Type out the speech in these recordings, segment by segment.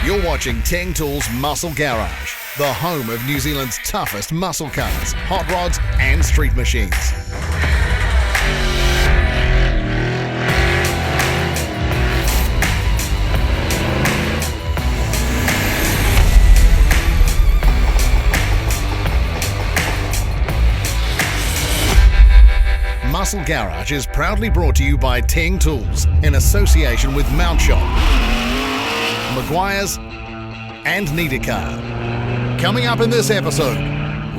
You're watching Teng Tools Muscle Garage, the home of New Zealand's toughest muscle cars, hot rods and street machines. Muscle Garage is proudly brought to you by Teng Tools in association with Mount Shop, Maguire's and Lyall. Coming up in this episode,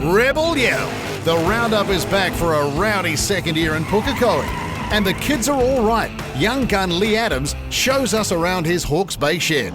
Rebel Yell. The Roundup is back for a rowdy second year in Pukekohe. And the kids are all right. Young gun Lee Adams shows us around his Hawke's Bay shed.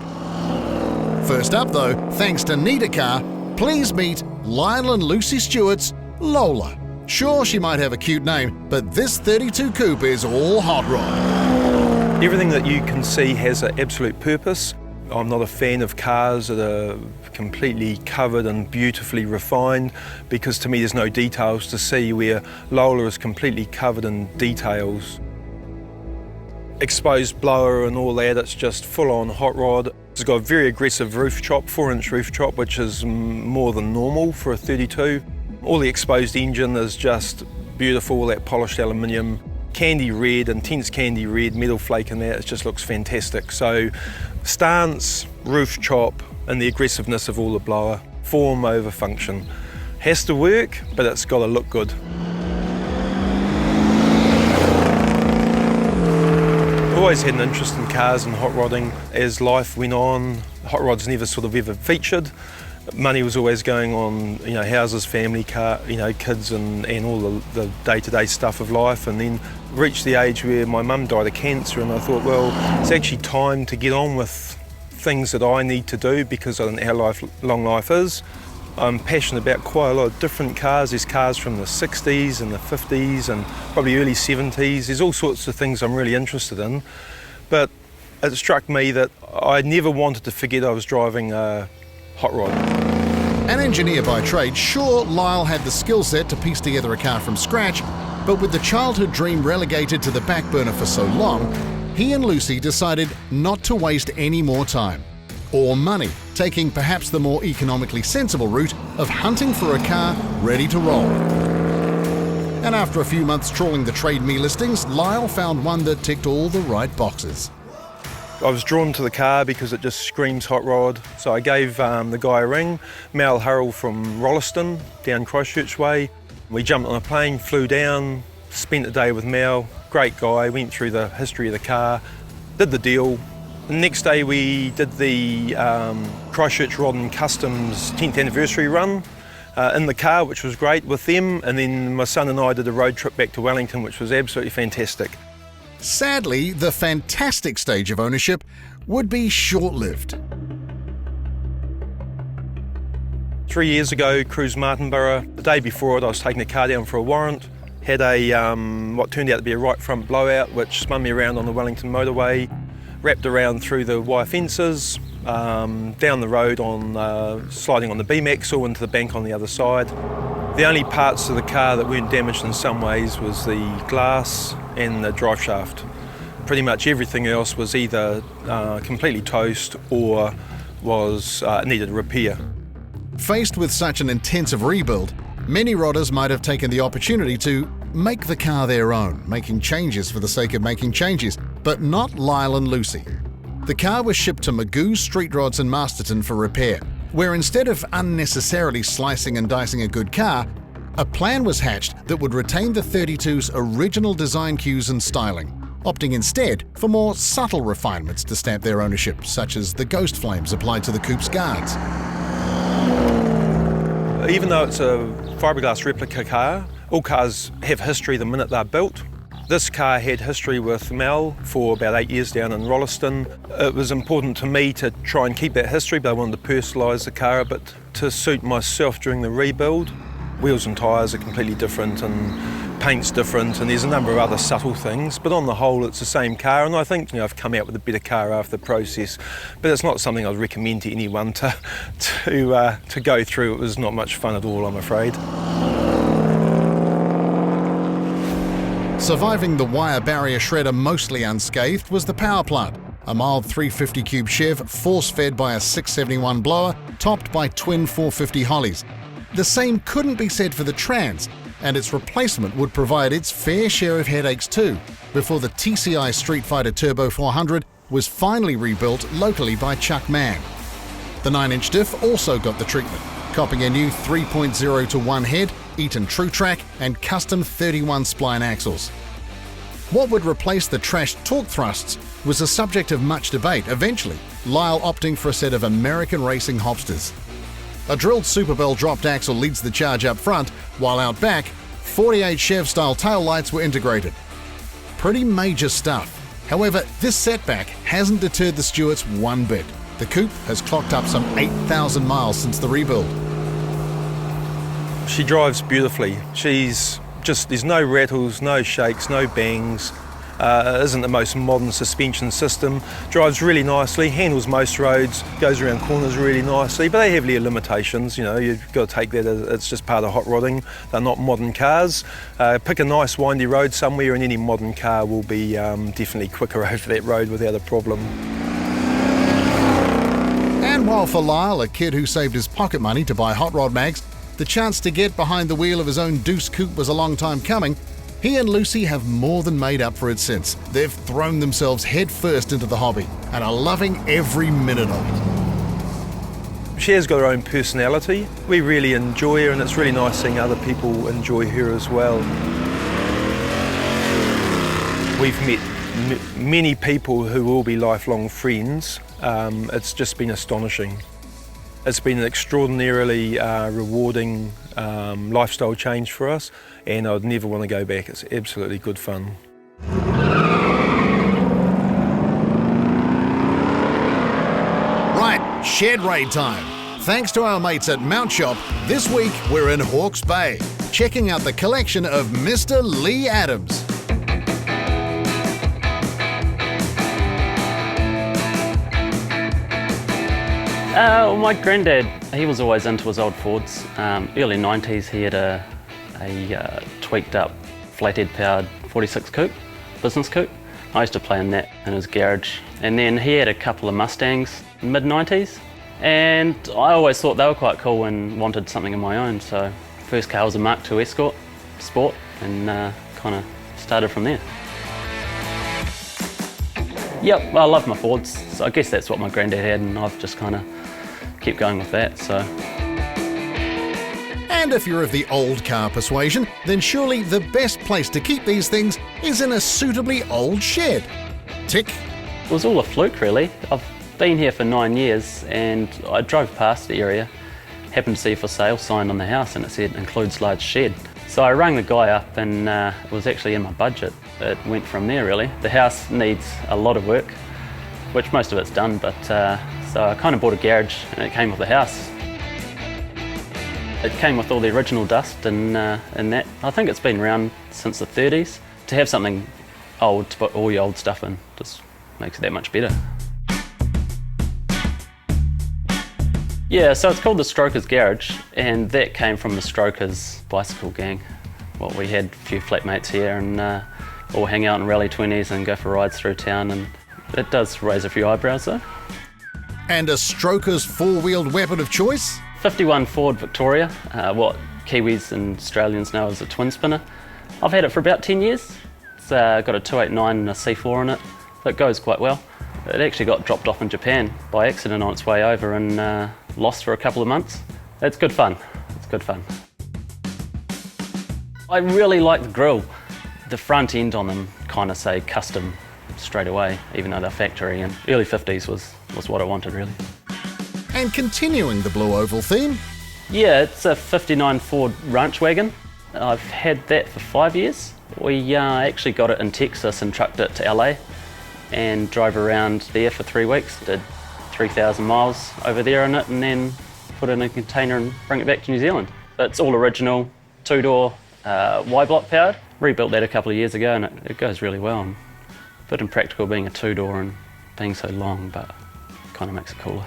First up though, thanks to Lyall, please meet Lyall and Lucy Stewart's Lola. Sure, she might have a cute name, but this 32 coupe is all hot rod. Everything that you can see has an absolute purpose. I'm not a fan of cars that are completely covered and beautifully refined, because to me there's no details to see, where Lola is completely covered in details. Exposed blower and all that, it's just full-on hot rod. It's got a very aggressive roof chop, 4-inch roof chop, which is more than normal for a 32. All the exposed engine is just beautiful, all that polished aluminium, candy red, intense candy red, metal flake in that, it just looks fantastic. So stance, roof chop, and the aggressiveness of all the blower, form over function. Has to work, but it's got to look good. I've always had an interest in cars and hot rodding. As life went on, hot rods never sort of ever featured. Money was always going on, houses, family, car, kids and all the day-to-day stuff of life, and then reached the age where my mum died of cancer, and I thought, well, it's actually time to get on with things that I need to do, because I don't know how long life is. I'm passionate about quite a lot of different cars. There's cars from the 60s and the 50s and probably early 70s. There's all sorts of things I'm really interested in, but it struck me that I never wanted to forget I was driving a hot rod. An engineer by trade, sure, Lyall had the skill set to piece together a car from scratch, but with the childhood dream relegated to the back burner for so long, he and Lucy decided not to waste any more time or money, taking perhaps the more economically sensible route of hunting for a car ready to roll. And after a few months trawling the Trade Me listings, Lyall found one that ticked all the right boxes. I was drawn to the car because it just screams hot rod, so I gave the guy a ring, Mal Hurrell from Rolleston, down Christchurch way. We jumped on a plane, flew down, spent the day with Mal, great guy, went through the history of the car, did the deal. The next day we did the Christchurch Rod and Customs 10th anniversary run in the car, which was great with them, and then my son and I did a road trip back to Wellington, which was absolutely fantastic. Sadly, the fantastic stage of ownership would be short-lived. 3 years ago, cruised Martinborough. The day before it, I was taking the car down for a warrant. Had a what turned out to be a right front blowout, which spun me around on the Wellington motorway, wrapped around through the wire fences, down the road on sliding on the beam axle into the bank on the other side. The only parts of the car that weren't damaged in some ways was the glass and the drive shaft. Pretty much everything else was either completely toast or was needed repair. Faced with such an intensive rebuild, many rodders might have taken the opportunity to make the car their own, making changes for the sake of making changes, but not Lyall and Lucy. The car was shipped to Magoo's Street Rods in Masterton for repair, where instead of unnecessarily slicing and dicing a good car, a plan was hatched that would retain the 32's original design cues and styling, opting instead for more subtle refinements to stamp their ownership, such as the ghost flames applied to the coupe's guards. Even though it's a fiberglass replica car, all cars have history the minute they're built. This car had history with Mel for about 8 years down in Rolleston. It was important to me to try and keep that history, but I wanted to personalise the car a bit to suit myself during the rebuild. Wheels and tyres are completely different and paint's different, and there's a number of other subtle things, but on the whole it's the same car, and I think I've come out with a better car after the process, but it's not something I'd recommend to anyone to go through. It was not much fun at all, I'm afraid. Surviving the wire barrier shredder mostly unscathed was the power plant. a mild 350 cube Chev force-fed by a 671 blower topped by twin 450 Hollies. The same couldn't be said for the Trans, and its replacement would provide its fair share of headaches too, before the TCI Street Fighter Turbo 400 was finally rebuilt locally by Chuck Mann. The 9-inch diff also got the treatment, copping a new 3.0 to 1 head, Eaton True Track, and custom 31 spline axles. What would replace the trashed torque thrusts was the subject of much debate, eventually Lyall opting for a set of American racing hopsters. A drilled Superbell dropped axle leads the charge up front, while out back, 48 Chev-style taillights were integrated. Pretty major stuff. However, this setback hasn't deterred the Stewarts one bit. The coupe has clocked up some 8,000 miles since the rebuild. She drives beautifully. There's no rattles, no shakes, no bangs. Isn't the most modern suspension system. Drives really nicely, handles most roads, goes around corners really nicely, but they have their limitations, you've got to take that as it's just part of hot rodding. They're not modern cars. Pick a nice windy road somewhere and any modern car will be definitely quicker over that road without a problem. And while for Lyall, a kid who saved his pocket money to buy hot rod mags, the chance to get behind the wheel of his own Deuce coupe was a long time coming, he and Lucy have more than made up for it since. They've thrown themselves head first into the hobby and are loving every minute of it. She has got her own personality. We really enjoy her and it's really nice seeing other people enjoy her as well. We've met many people who will be lifelong friends. It's just been astonishing. It's been an extraordinarily rewarding lifestyle change for us, and I'd never want to go back. It's absolutely good fun. Right, shed raid time. Thanks to our mates at Mount Shop, this week we're in Hawke's Bay, checking out the collection of Mr. Lee Adams. My granddad, he was always into his old Fords. Early 90s he had a tweaked up flathead powered 46 coupe, business coupe. I used to play in that in his garage. And then he had a couple of Mustangs in mid 90s. And I always thought they were quite cool and wanted something of my own. So first car was a Mark II Escort Sport and kind of started from there. Yep, I love my Fords. So I guess that's what my granddad had and I've just kind of kept going with that, so. And if you're of the old car persuasion, then surely the best place to keep these things is in a suitably old shed. Tick. It was all a fluke really. I've been here for 9 years and I drove past the area, happened to see for sale sign on the house and it said includes large shed. So I rang the guy up and it was actually in my budget. It went from there really. The house needs a lot of work, which most of it's done, but so I kind of bought a garage and it came with the house. It came with all the original dust and that. I think it's been around since the 30s. To have something old to put all your old stuff in just makes it that much better. Yeah, so it's called the Strokers Garage and that came from the Strokers bicycle gang. Well, we had a few flatmates here and all hang out in rally 20s and go for rides through town and it does raise a few eyebrows though. And a Strokers four-wheeled weapon of choice? 51 Ford Victoria, what Kiwis and Australians know as a twin spinner. I've had it for about 10 years. It's got a 289 and a C4 in it. It goes quite well. It actually got dropped off in Japan by accident on its way over and lost for a couple of months. It's good fun. It's good fun. I really like the grille. The front end on them kind of say custom straight away, even though they're factory, and early 50s was what I wanted really. And continuing the blue oval theme. Yeah, it's a 59 Ford ranch wagon. I've had that for 5 years. We actually got it in Texas and trucked it to LA and drove around there for 3 weeks. Did 3,000 miles over there in it and then put it in a container and bring it back to New Zealand. It's all original, 2-door, Y-block powered. Rebuilt that a couple of years ago and it goes really well. A bit impractical being a 2-door and being so long, but kind of makes it cooler.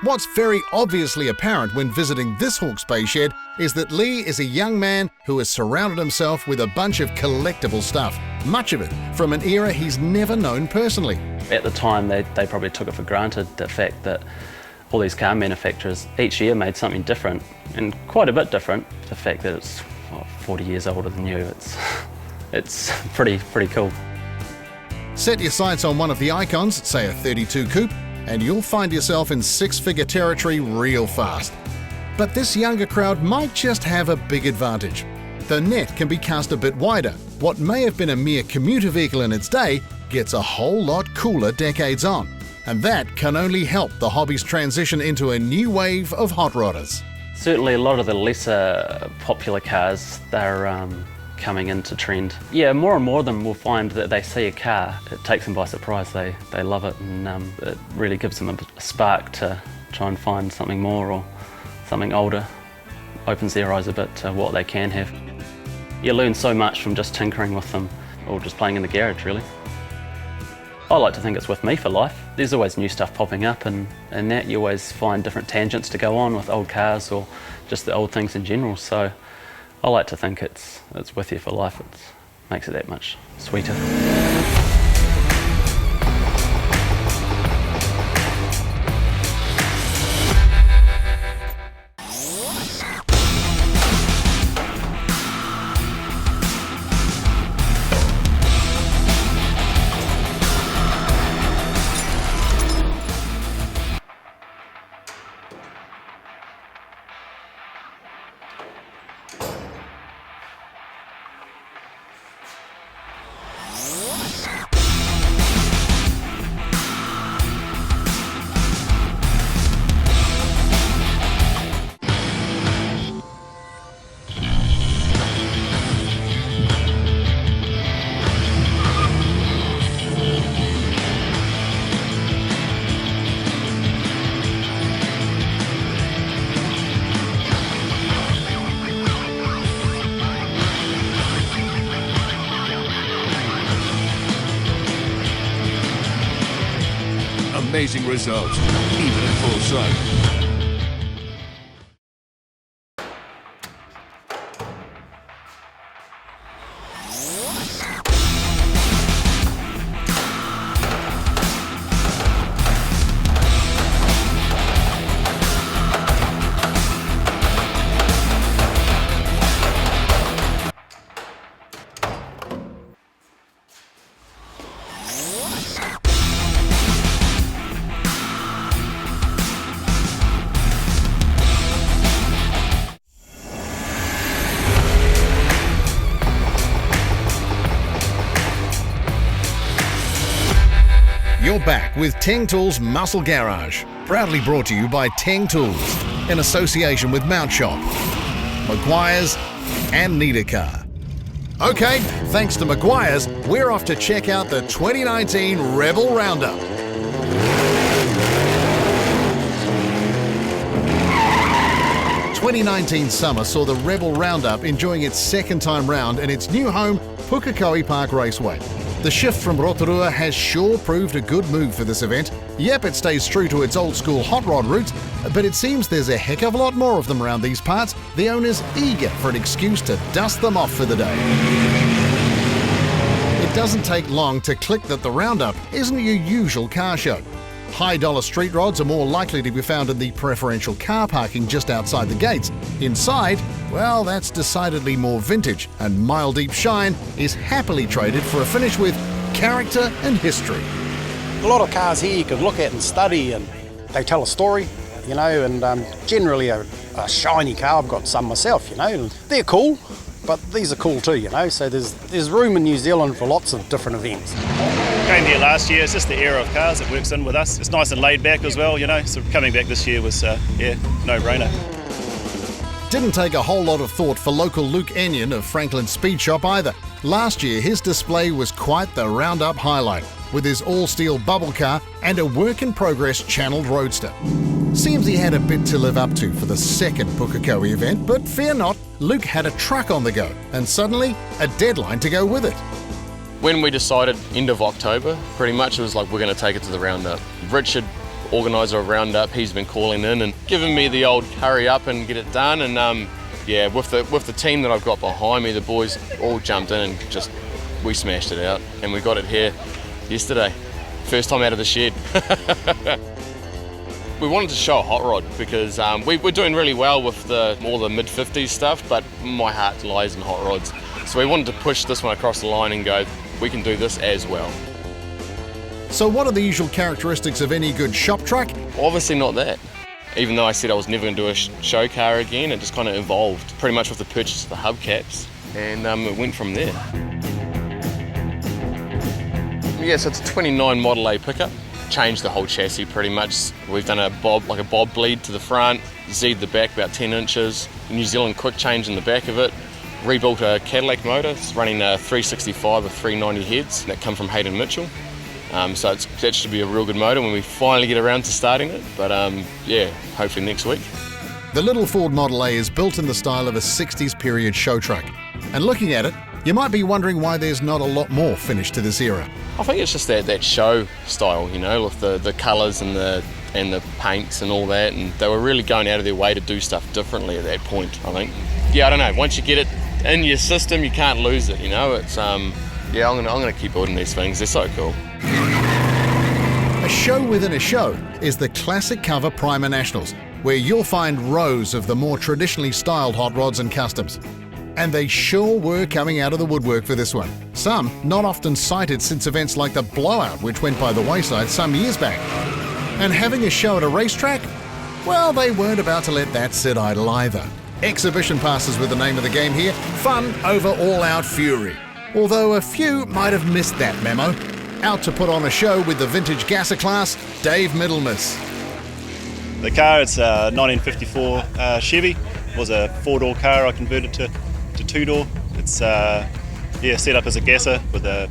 What's very obviously apparent when visiting this Hawke's Bay shed is that Lee is a young man who has surrounded himself with a bunch of collectible stuff. much of it from an era he's never known personally. At the time, they probably took it for granted, the fact that all these car manufacturers each year made something different, and quite a bit different. The fact that it's 40 years older than you, it's pretty cool. Set your sights on one of the icons, say a 32 coupe, and you'll find yourself in six-figure territory real fast. But this younger crowd might just have a big advantage. The net can be cast a bit wider. What may have been a mere commuter vehicle in its day gets a whole lot cooler decades on. And that can only help the hobby's transition into a new wave of hot rodders. Certainly a lot of the lesser popular cars, they're coming into trend. Yeah, more and more of them will find that they see a car, it takes them by surprise, they love it, and it really gives them a spark to try and find something more or something older. Opens their eyes a bit to what they can have. You learn so much from just tinkering with them or just playing in the garage, really. I like to think it's with me for life. There's always new stuff popping up, and that you always find different tangents to go on with old cars or just the old things in general. So I like to think it's with you for life. It makes it that much sweeter. Amazing results, even at full sight. You're back with Teng Tools Muscle Garage, proudly brought to you by Teng Tools, in association with Mount Shop, Maguire's and Need a Car. Okay, thanks to Maguire's, we're off to check out the 2019 Rebel Roundup. ...2019 summer saw the Rebel Roundup enjoying its second time round in its new home, Pukekohe Park Raceway. The shift from Rotorua has sure proved a good move for this event. Yep, it stays true to its old school hot rod roots, but it seems there's a heck of a lot more of them around these parts, the owners eager for an excuse to dust them off for the day. It doesn't take long to click that the Roundup isn't your usual car show. High-dollar street rods are more likely to be found in the preferential car parking just outside the gates. Inside, well, that's decidedly more vintage, and Mile Deep Shine is happily traded for a finish with character and history. A lot of cars here you can look at and study, and they tell a story, you know, and generally a shiny car. I've got some myself, you know, and they're cool, but these are cool too, you know, so there's room in New Zealand for lots of different events. Came here last year, it's just the era of cars that works in with us. It's nice and laid back as well, you know, so coming back this year was, no-brainer. Didn't take a whole lot of thought for local Luke Enyon of Franklin Speed Shop either. Last year, his display was quite the Roundup highlight, with his all-steel bubble car and a work-in-progress channeled roadster. Seems he had a bit to live up to for the second Pukekohe event, but fear not, Luke had a truck on the go, and suddenly, a deadline to go with it. When we decided end of October, pretty much it was like we're going to take it to the Roundup. Richard, organiser of Roundup, he's been calling in and giving me the old hurry up and get it done. And with the team that I've got behind me, the boys all jumped in and just we smashed it out and we got it here yesterday. First time out of the shed. We wanted to show a hot rod because we're doing really well with more the mid-50s stuff, but my heart lies in hot rods. So we wanted to push this one across the line and go, we can do this as well. So what are the usual characteristics of any good shop truck? Obviously not that. Even though I said I was never going to do a show car again, it just kind of evolved pretty much with the purchase of the hubcaps, and it went from there. Yeah, so it's a 29 Model A pickup. Changed the whole chassis pretty much. We've done a bob bleed to the front, Z'd the back about 10 inches, New Zealand quick change in the back of it, rebuilt a Cadillac motor. It's running a 365 with 390 heads that come from Hayden Mitchell. So that should be a real good motor when we finally get around to starting it, but yeah, hopefully next week. The little Ford Model A is built in the style of a 60s period show truck. And looking at it, you might be wondering why there's not a lot more finished to this era. I think it's just that show style, you know, with the colours and the paints and all that, and they were really going out of their way to do stuff differently at that point, I think. Yeah, I don't know, once you get it in your system, you can't lose it, you know. It's yeah, I'm gonna keep building these things, they're so cool. A show within a show is the classic cover Primer Nationals, where you'll find rows of the more traditionally styled hot rods and customs. And they sure were coming out of the woodwork for this one. Some not often cited since events like the Blowout, which went by the wayside some years back. And having a show at a racetrack? Well, they weren't about to let that sit idle either. Exhibition passes were the name of the game here, fun over all-out fury. Although a few might have missed that memo. Out to put on a show with the vintage gasser class, Dave Middlemist. The car, it's a 1954 Chevy. It was a 4-door car I converted to 2-door. It's set up as a gasser with a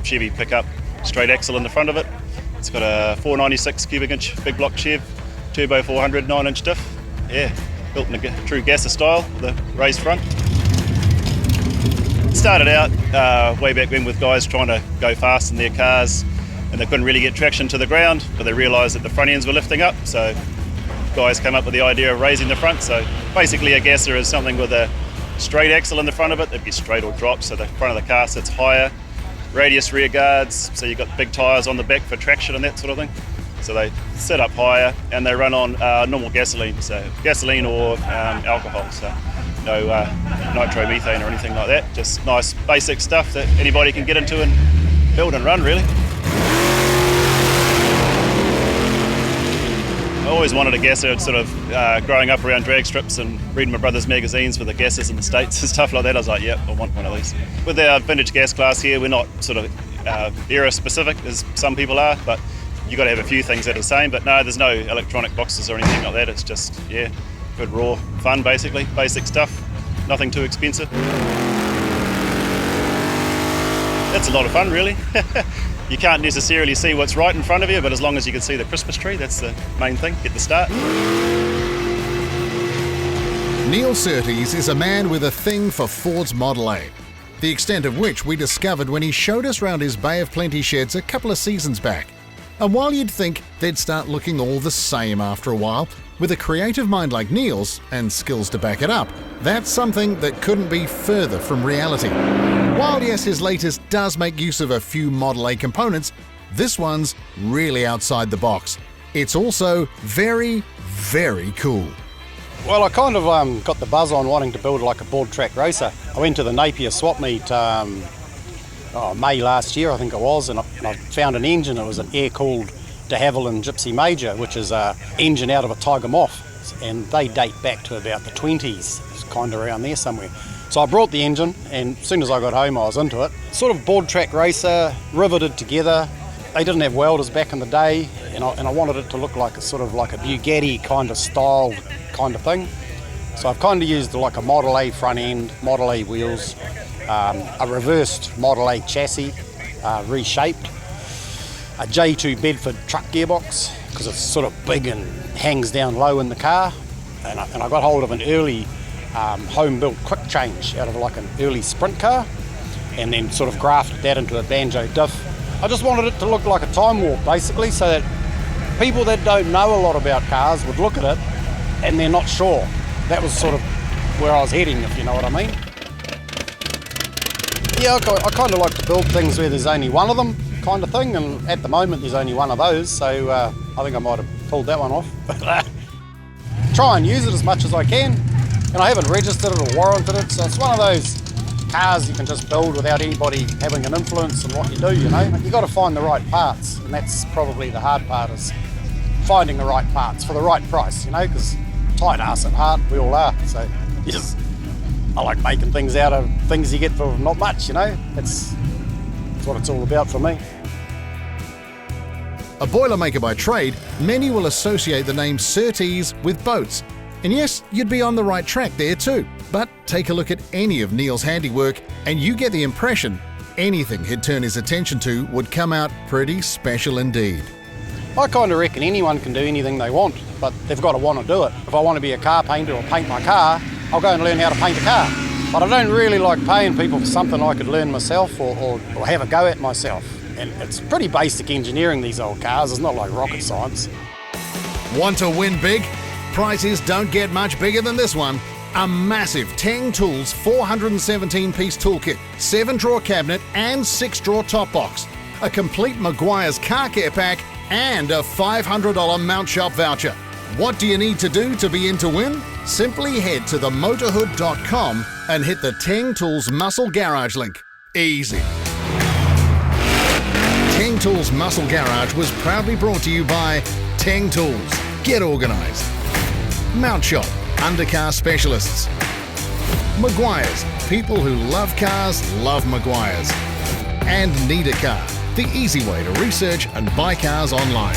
Chevy pickup, straight axle in the front of it. It's got a 496 cubic inch big block Chev, turbo 400 9-inch diff. Yeah, built in a true gasser style with a raised front. Started out way back when with guys trying to go fast in their cars, and they couldn't really get traction to the ground, but they realised that the front ends were lifting up, so guys came up with the idea of raising the front. So basically a gasser is something with a straight axle in the front of it. They'd be straight or drop, so the front of the car sits higher, radius rear guards, so you've got big tyres on the back for traction and that sort of thing. So they sit up higher and they run on normal gasoline, so gasoline or alcohol, so no nitromethane or anything like that. Just nice basic stuff that anybody can get into and build and run, really. I always wanted a gasser, sort of growing up around drag strips and reading my brother's magazines with the gassers in the States and stuff like that. I was like, yep, I want one of these. With our vintage gas class here, we're not sort of era specific as some people are, but you got to have a few things that are the same. But no, there's no electronic boxes or anything like that. It's just, yeah, good raw fun, basically, basic stuff, nothing too expensive. That's a lot of fun, really. You can't necessarily see what's right in front of you, but as long as you can see the Christmas tree, that's the main thing, get the start. Neal Surtees is a man with a thing for Ford's Model A, the extent of which we discovered when he showed us round his Bay of Plenty sheds a couple of seasons back. And while you'd think they'd start looking all the same after a while, with a creative mind like Neal's and skills to back it up, that's something that couldn't be further from reality. While yes, his latest does make use of a few Model A components, this one's really outside the box. It's also very, very cool. Well, I kind of got the buzz on wanting to build like a board track racer. I went to the Napier swap meet May last year, I think it was, and I found an engine. It was an air-cooled de Havilland Gypsy Major, which is an engine out of a Tiger Moth, and they date back to about the 20s, it's kind of around there somewhere. So I brought the engine, and as soon as I got home I was into it. Sort of board track racer, riveted together. They didn't have welders back in the day, and I wanted it to look like a sort of like a Bugatti kind of styled kind of thing. So I've kind of used like a Model A front end, Model A wheels, a reversed Model A chassis, reshaped, a J2 Bedford truck gearbox, because it's sort of big and hangs down low in the car, and I got hold of an early home-built quick change out of like an early sprint car, and then sort of grafted that into a banjo diff. I just wanted it to look like a time warp, basically, so that people that don't know a lot about cars would look at it and they're not sure. That was sort of where I was heading, if you know what I mean. Yeah, I kind of like to build things where there's only one of them, kind of thing, and at the moment there's only one of those, so I think I might have pulled that one off. Try and use it as much as I can, and I haven't registered it or warranted it, so it's one of those cars you can just build without anybody having an influence on what you do, you know. You've got to find the right parts, and that's probably the hard part, is finding the right parts for the right price, you know, because tight ass at heart, we all are, so yes. I like making things out of things you get for not much, you know. That's what it's all about for me. A boilermaker by trade, many will associate the name Surtees with boats. And yes, you'd be on the right track there too. But take a look at any of Neal's handiwork and you get the impression anything he'd turn his attention to would come out pretty special indeed. I kind of reckon anyone can do anything they want, but they've got to want to do it. If I want to be a car painter or paint my car, I'll go and learn how to paint a car. But I don't really like paying people for something I could learn myself or have a go at myself. And it's pretty basic engineering, these old cars. It's not like rocket science. Want to win big? Prizes don't get much bigger than this one. A massive Teng Tools 417-piece toolkit, 7-drawer cabinet and 6-drawer top box, a complete Maguire's car care pack and a $500 Mount Shop voucher. What do you need to do to be in to win? Simply head to themotorhood.com and hit the Teng Tools Muscle Garage link. Easy. Teng Tools Muscle Garage was proudly brought to you by Teng Tools. Get organised. Mount Shop, undercar specialists. Maguire's, people who love cars love Maguire's. And Need a Car, the easy way to research and buy cars online.